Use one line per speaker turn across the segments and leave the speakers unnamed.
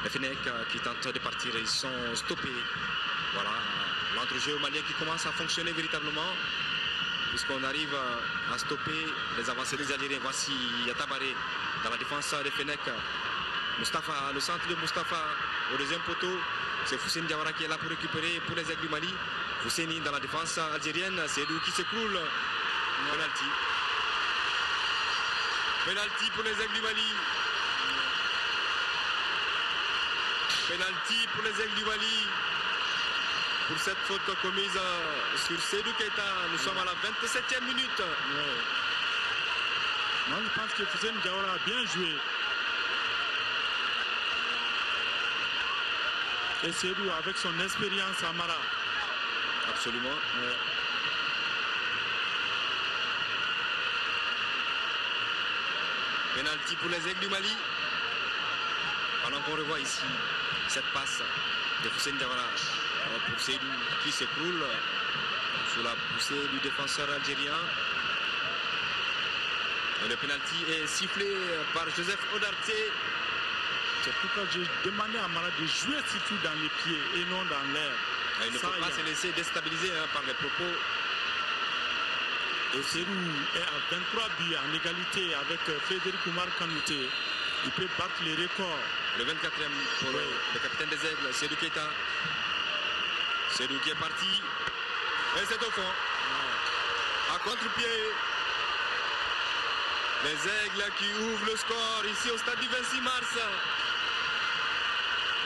Les Fenech qui tentent de partir, ils sont stoppés. Voilà, l'entrejeu malien qui commence à fonctionner véritablement. Puisqu'on arrive à stopper les avancées des Algériens. Voici Yatabaré dans la défense des Fenech. Mustapha, le centre de Mustapha au deuxième poteau. C'est Fousseni Diawara qui est là pour récupérer pour les Aigles du Mali. Fousseni dans la défense algérienne. C'est Edou qui s'écroule. Penalty. Penalty pour les Aigles du Mali. Penalty pour les Aigles du Mali. Pour cette faute commise sur Seydou Keita. Nous sommes à la 27e minute.
Ouais. Moi, je pense que Fousseni Diawara a bien joué. Et Seydou avec son expérience à Mara.
Absolument.
Ouais.
Penalty pour les Aigles du Mali. Pendant qu'on revoit ici cette passe de Fousseni Diawara pour Seydou qui s'écroule sous la poussée du défenseur algérien. Le penalty est sifflé par Joseph Odarté.
C'est pourquoi j'ai demandé à Mara de jouer surtout dans les pieds et non dans l'air.
Il ne faut pas se laisser déstabiliser par les propos.
Et Seydou est à 23 buts en égalité avec Frédéric Oumar Kanouté. Il peut battre les records.
Le 24e pour le capitaine des Aigles, Seydou Keita. Seydou qui est parti. Et c'est au fond. À contre-pied. Les Aigles qui ouvrent le score ici au stade du 26 mars.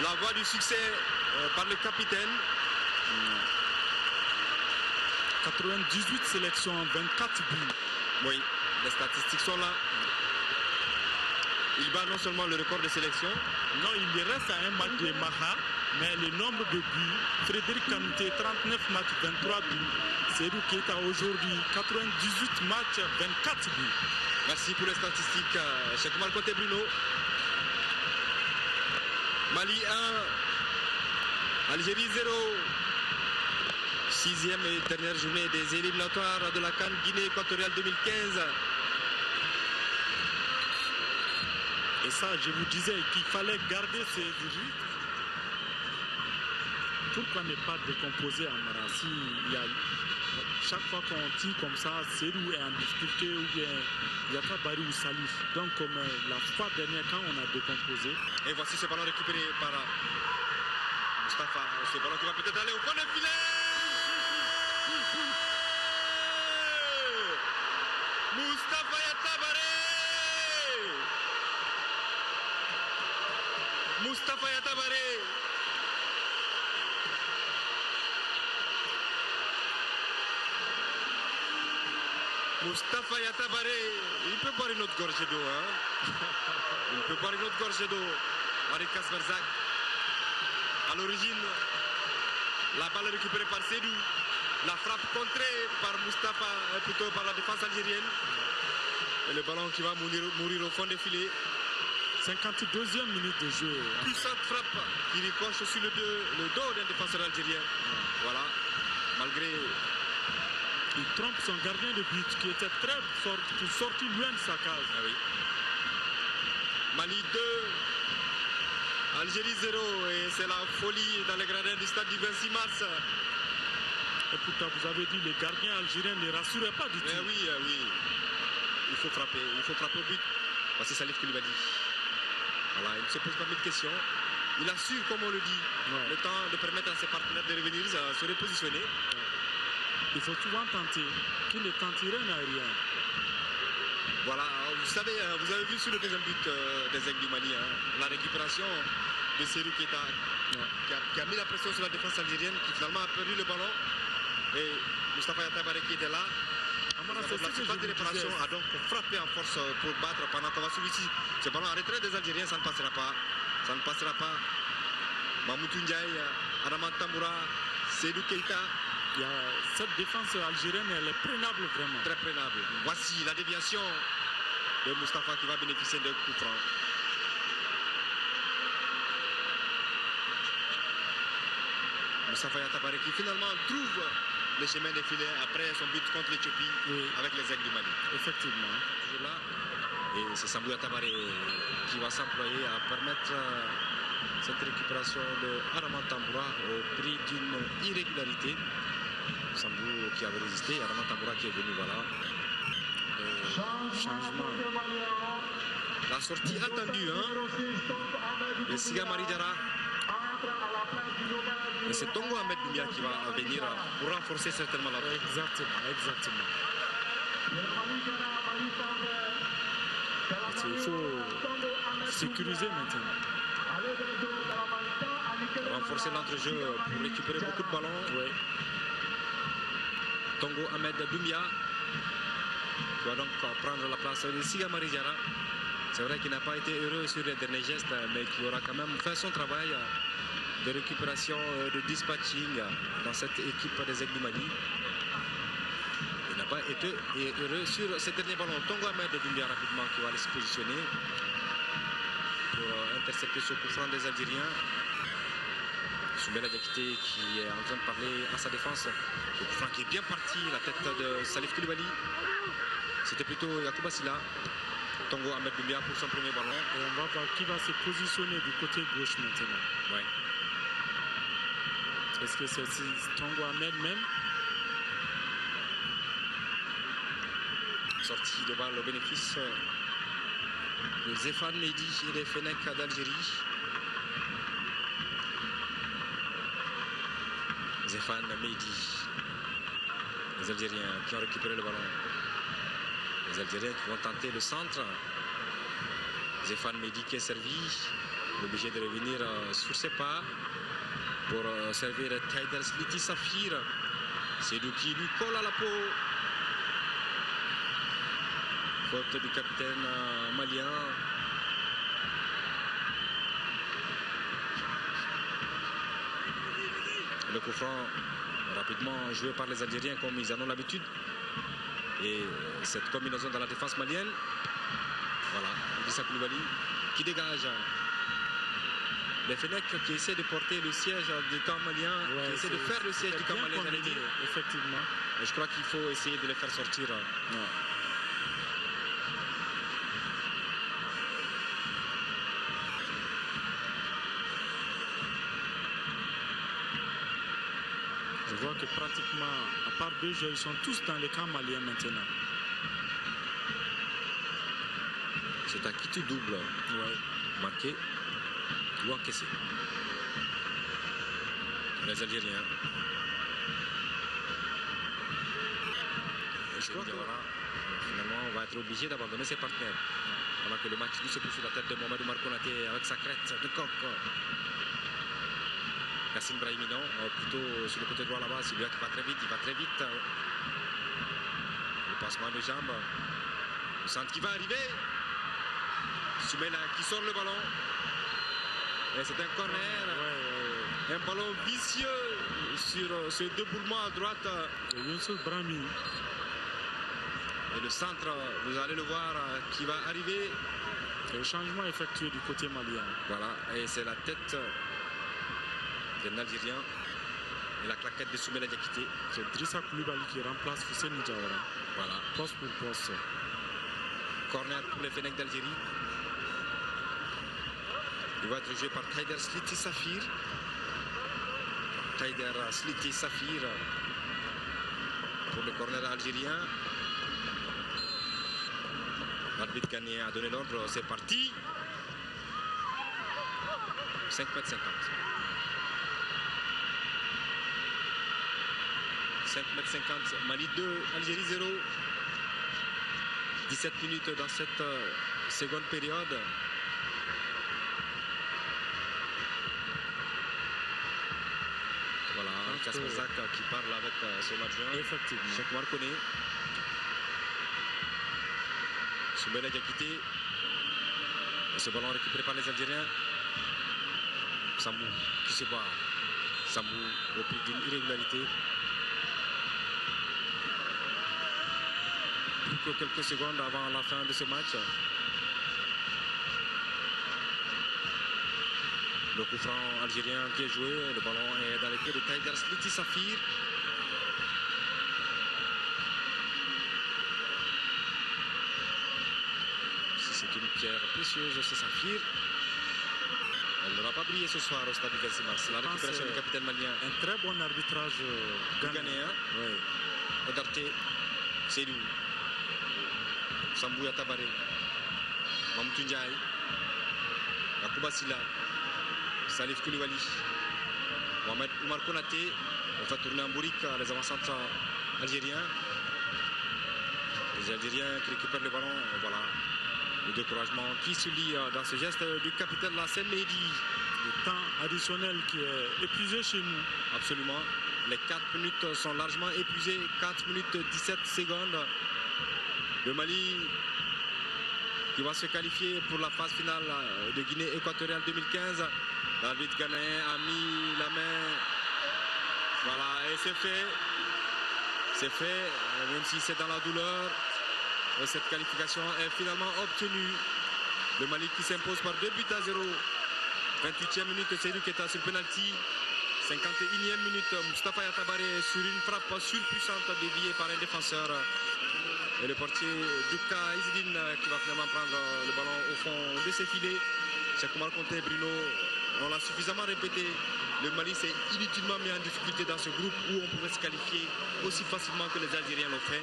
La voie du succès par le capitaine.
98 sélections, 24 buts.
Oui, les statistiques sont là. Il bat non seulement le record de sélection.
Non, il reste à un match de Maha, mais le nombre de buts, Frédéric Kanouté, 39 matchs, 23 buts. Seydou Keita aujourd'hui, 98 matchs, 24 buts.
Merci pour les statistiques, Cheikh Oumar Koté Bruno. Mali 1, Algérie 0. 6e et dernière journée des éliminatoires de la CAN Guinée équatoriale 2015.
Et ça, je vous disais qu'il fallait garder ces rythmes. Pourquoi ne pas décomposer Amara si chaque fois qu'on tire comme ça, Seydou est en difficulté ou bien Yatabari ou Salif. Donc comme la fois dernière quand on a décomposé.
Et voici ce ballon récupéré par Mustapha. Ce ballon qui va peut-être aller au fond du filet. Mustapha Yatabaré. Mustapha Yatabaré. Mustapha Yatabaré, il peut boire une autre gorgée d'eau. Hein. Il peut boire une autre gorgée d'eau. Marie Kasverzak. À l'origine, la balle récupérée par Seydou. La frappe contrée par Mustapha, plutôt par la défense algérienne. Et le ballon qui va mourir au fond des filets.
52e minute de jeu.
Puissante frappe qui ricoche sur le dos d'un défenseur algérien. Voilà. Malgré...
Il trompe son gardien de but qui était très fort, qui sortit loin de sa case.
Ah oui. Mali 2, Algérie 0. Et c'est la folie dans les gradins du stade du 26 mars.
Et pourtant, vous avez dit les gardiens algériens ne rassuraient pas du tout.
Oui, oui. Il faut frapper au but. Voici Salif Koulibaly. Voilà, il ne se pose pas mille questions. Il assure, comme on le dit, le temps de permettre à ses partenaires de revenir, à se repositionner.
Il faut souvent tenter. Qui ne tenterait n'a rien.
Voilà, vous savez, vous avez vu sur le deuxième but des Aigles du Mali, la récupération de Seydou Keita qui a mis la pression sur la défense algérienne, qui finalement a perdu le ballon. Et Mustapha Yatabaré qui était là. La surface de réparation a donc frappé en force pour battre pendant qu'on va suivre ici. Ce ballon en retrait des Algériens, ça ne passera pas. Ça ne passera pas. Mamoutou Ndiaye, Adaman Tamboura, Seydou Keita.
Cette défense algérienne, elle est prenable vraiment.
Très prenable. Voici la déviation de Mustapha qui va bénéficier d'un coup franc. Mustapha Yatabaré qui finalement trouve le chemin des filets après son but contre l'Éthiopie avec les Aigles du Mali.
Effectivement.
Toujours là. Et c'est Sambou Yatabaré qui va s'employer à permettre Cette récupération de Araman Tamboura au prix d'une irrégularité. Sambou qui avait résisté, Araman Tamboura qui est venu, voilà.
Changement.
La sortie attendue, hein, de Siga Maridjara. Et c'est Tongo Ahmed Doumbia qui va venir pour renforcer certainement la paix.
Exactement, exactement. Il faut sécuriser maintenant.
Renforcer l'entrejeu pour récupérer beaucoup de ballons.
Ouais.
Tongo Ahmed Doumbia qui va donc prendre la place de Siga Maridjara. C'est vrai qu'il n'a pas été heureux sur les derniers gestes, mais qui aura quand même fait son travail de récupération, de dispatching dans cette équipe des Aigles du Mali. Il n'a pas été heureux sur ces derniers ballons. Tongo Ahmed Doumbia rapidement qui va aller se positionner pour intercepter ce coup franc des Algériens. Soumbela Diakité qui est en train de parler à sa défense. Le coup franc qui est bien parti, la tête de Salif Koulibaly. C'était plutôt Yacouba Silla. Tongo Ahmed Doumbia pour son premier ballon.
Et on va voir qui va se positionner du côté gauche maintenant.
Ouais.
Est-ce que c'est Tongo Ahmed même?
Sortie de balle au bénéfice de Zéphane Mehdi et des Fennecs d'Algérie. Zéphane Mehdi. Les Algériens qui ont récupéré le ballon. Les Algériens qui vont tenter le centre. Zéphane Mehdi qui est servi. Obligé de revenir sur ses pas pour servir Taider Sliti Safir. C'est lui qui lui colle à la peau. Faute du capitaine malien. Le coup franc rapidement joué par les Algériens comme ils en ont l'habitude. Et cette combinaison dans la défense malienne. Voilà, Idrissa Koulibaly qui dégage. Les Fennecs qui essaient de porter le siège du camp malien,
Ouais,
qui essaient de faire le siège du camp malien, j'allais dire.
Effectivement.
Et je crois qu'il faut essayer de les faire sortir.
Ouais. Je vois que pratiquement, à part deux jeux, ils sont tous dans les camps maliens maintenant.
C'est un quitte double.
Ouais.
Marqué ou encaissé. Les Algériens. Je crois que finalement on va être obligé d'abandonner ses partenaires. Pendant que le match lui se pousse sur la tête de Mohamed Oumar Konaté avec sa crête de coq. Kassim Brahiminon, plutôt sur le côté droit là-bas, c'est lui qui va très vite, il va très vite. Le passement de jambes. Le centre qui va arriver. Soumela qui sort le ballon. Et c'est un corner.
Ouais.
Un ballon vicieux sur ce déboulement à droite.
Youssouf Brahimi.
Et le centre, vous allez le voir, qui va arriver.
Le changement effectué du côté malien.
Voilà, et c'est la tête d'un Algérien. Et la claquette de Soumela Diakité.
C'est Idrissa Koulibaly qui remplace Hussein Diawara.
Voilà.
Poste pour poste.
Corner pour les Fennecs d'Algérie. Il va être joué par Taider Sliti Safir. Taider Sliti Safir pour le corner algérien. L'arbitre gagné a donné l'ordre, c'est parti. 5,50 m. 5,50 m. Mali 2, Algérie 0. 17 minutes dans cette seconde période. Voilà, Kasper Zak qui parle avec son adjoint.
Effectivement.
Cheikh Marconi. Soumela Diakité. Et ce ballon récupéré par les Algériens. Sambou qui se bat. Sambou au prix d'une irrégularité. Plus que quelques secondes avant la fin de ce match. Le coup franc algérien qui est joué. Le ballon est dans les pieds de Taider Sliti Safir. C'est une pierre précieuse, ce saphir. Elle n'aura pas brillé ce soir au stade du 26 mars. La récupération du capitaine malien.
Un très bon arbitrage
ghanéen.
Oui.
Odarté, Seydou, Sambouya Tabaré, Mamoudou Ndiaye, Yakuba Silla, Salif Koulibaly, Mohamed Oumar Konaté. On va tourner en bourrique les avant-centres algériens. Les Algériens qui récupèrent le ballon. Voilà le découragement qui se lie dans ce geste du capitaine Lassem Mehdi.
Le temps additionnel qui est épuisé chez nous.
Absolument. Les 4 minutes sont largement épuisées. 4 minutes 17 secondes. Le Mali qui va se qualifier pour la phase finale de Guinée équatoriale 2015. L'arbitre ghanéen a mis la main. Voilà, et c'est fait. C'est fait, même si c'est dans la douleur. Cette qualification est finalement obtenue. Le Mali qui s'impose par 2-0. 28e minute, Seydou Keita sur penalty. 51e minute, Moustapha Yatabaré sur une frappe surpuissante déviée par un défenseur. Et le portier Douka Isidine qui va finalement prendre le ballon au fond de ses filets. Cheikh Oumar Konté, Bruno, on l'a suffisamment répété. Le Mali s'est inutilement mis en difficulté dans ce groupe où on pouvait se qualifier aussi facilement que les Algériens l'ont fait.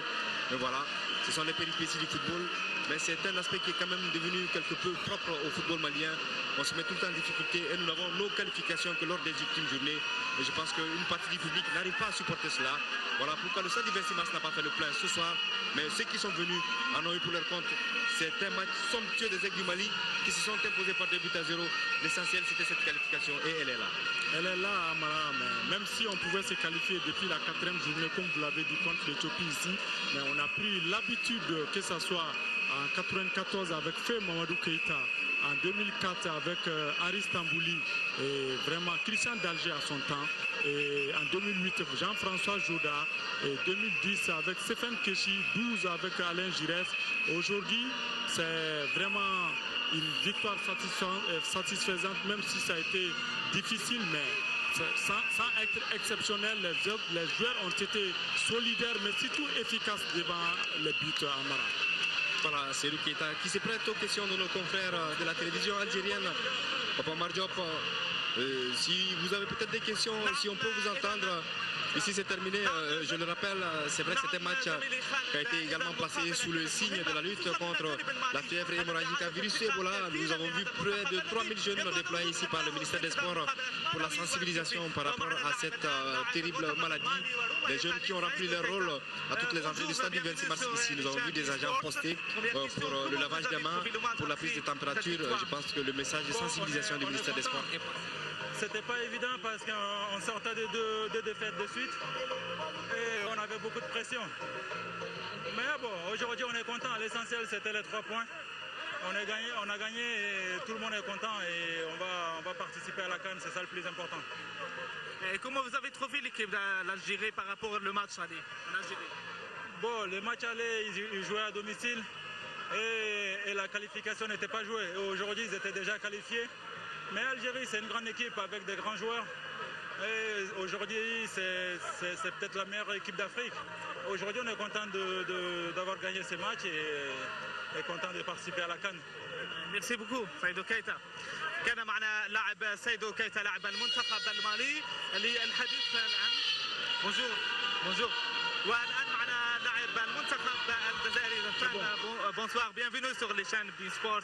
Mais voilà, ce sont les péripéties du football. Mais c'est un aspect qui est quand même devenu quelque peu propre au football malien. On se met tout le temps en difficulté et nous n'avons nos qualifications que lors des ultimes journées. Et je pense qu'une partie du public n'arrive pas à supporter cela. Voilà pourquoi le stade du 26 mars n'a pas fait le plein ce soir. Mais ceux qui sont venus en ont eu pour leur compte. C'est un match somptueux des Aigles du Mali qui se sont imposés par 2-0. L'essentiel, c'était cette qualification et elle est là.
Elle est là, Amara, mais même si on pouvait se qualifier depuis la 4e journée, comme vous l'avez dit, contre l'Éthiopie ici, mais on a pris l'habitude que ce soit en 94 avec Fé Mamadou Keïta, en 2004 avec Aris Tambouli, et vraiment Christian Dalger à son temps, et en 2008 Jean-François Joda, et 2010 avec Stéphane Keshi, 12 avec Alain Giresse. Aujourd'hui, c'est vraiment une victoire satisfaisante, même si ça a été difficile, mais sans être exceptionnel, les joueurs ont été solidaires, mais surtout efficaces devant les buts à Amara.
Voilà, c'est Seydou Keita qui se prête aux questions de nos confrères de la télévision algérienne. Papa Mardiop, si vous avez peut-être des questions, si on peut vous entendre. Ici c'est terminé, je le rappelle, c'est vrai que c'était un match qui a été également placé sous le signe de la lutte contre la fièvre hémorragique à virus Ebola. Nous avons vu près de 3000 jeunes déployés ici par le ministère des Sports pour la sensibilisation par rapport à cette terrible maladie. Les jeunes qui ont rempli leur rôle à toutes les entrées du stade du 26 mars ici. Nous avons vu des agents postés pour le lavage des mains, pour la prise de température. Je pense que le message de sensibilisation du ministère des Sports est passé.
C'était pas évident parce qu'on sortait de deux défaites de suite et on avait beaucoup de pression. Mais bon, aujourd'hui on est content. L'essentiel c'était les 3 points. On a gagné et tout le monde est content et on va participer à la CAN, c'est ça le plus important.
Et comment vous avez trouvé l'équipe d'Algérie par rapport au match aller en Algérie?
Bon, le match aller, ils jouaient à domicile et la qualification n'était pas jouée. Aujourd'hui ils étaient déjà qualifiés. Mais Algérie, c'est une grande équipe avec des grands joueurs. Et aujourd'hui, c'est peut-être la meilleure équipe d'Afrique. Aujourd'hui, on est content d'avoir gagné ces matchs et content de participer à la CAN.
Merci beaucoup, Seydou Keita. كان معنا لاعب سيدو كيتا لاعب المنتخب المالي للحديث الآن. Bonjour. والآن معنا لاعب المنتخب الجزائري bonsoir, bienvenue sur les chaînes d'eSports.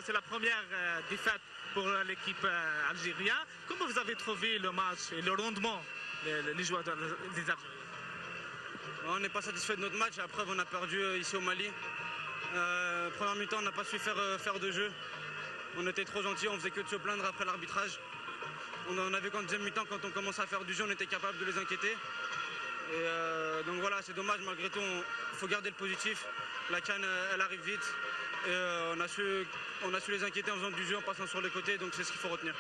C'est la première défaite pour l'équipe algérienne. Comment vous avez trouvé le match et le rendement des joueurs des Algériens?
On n'est pas satisfait de notre match, la preuve on a perdu ici au Mali. Première mi-temps on n'a pas su faire de jeu. On était trop gentils, on faisait que de se plaindre après l'arbitrage. On avait qu'en deuxième mi-temps, quand on commençait à faire du jeu, on était capable de les inquiéter. Et donc voilà, c'est dommage, malgré tout, il faut garder le positif. La CAN, elle arrive vite. Et on a su les inquiéter en faisant du jeu, en passant sur les côtés, donc c'est ce qu'il faut retenir.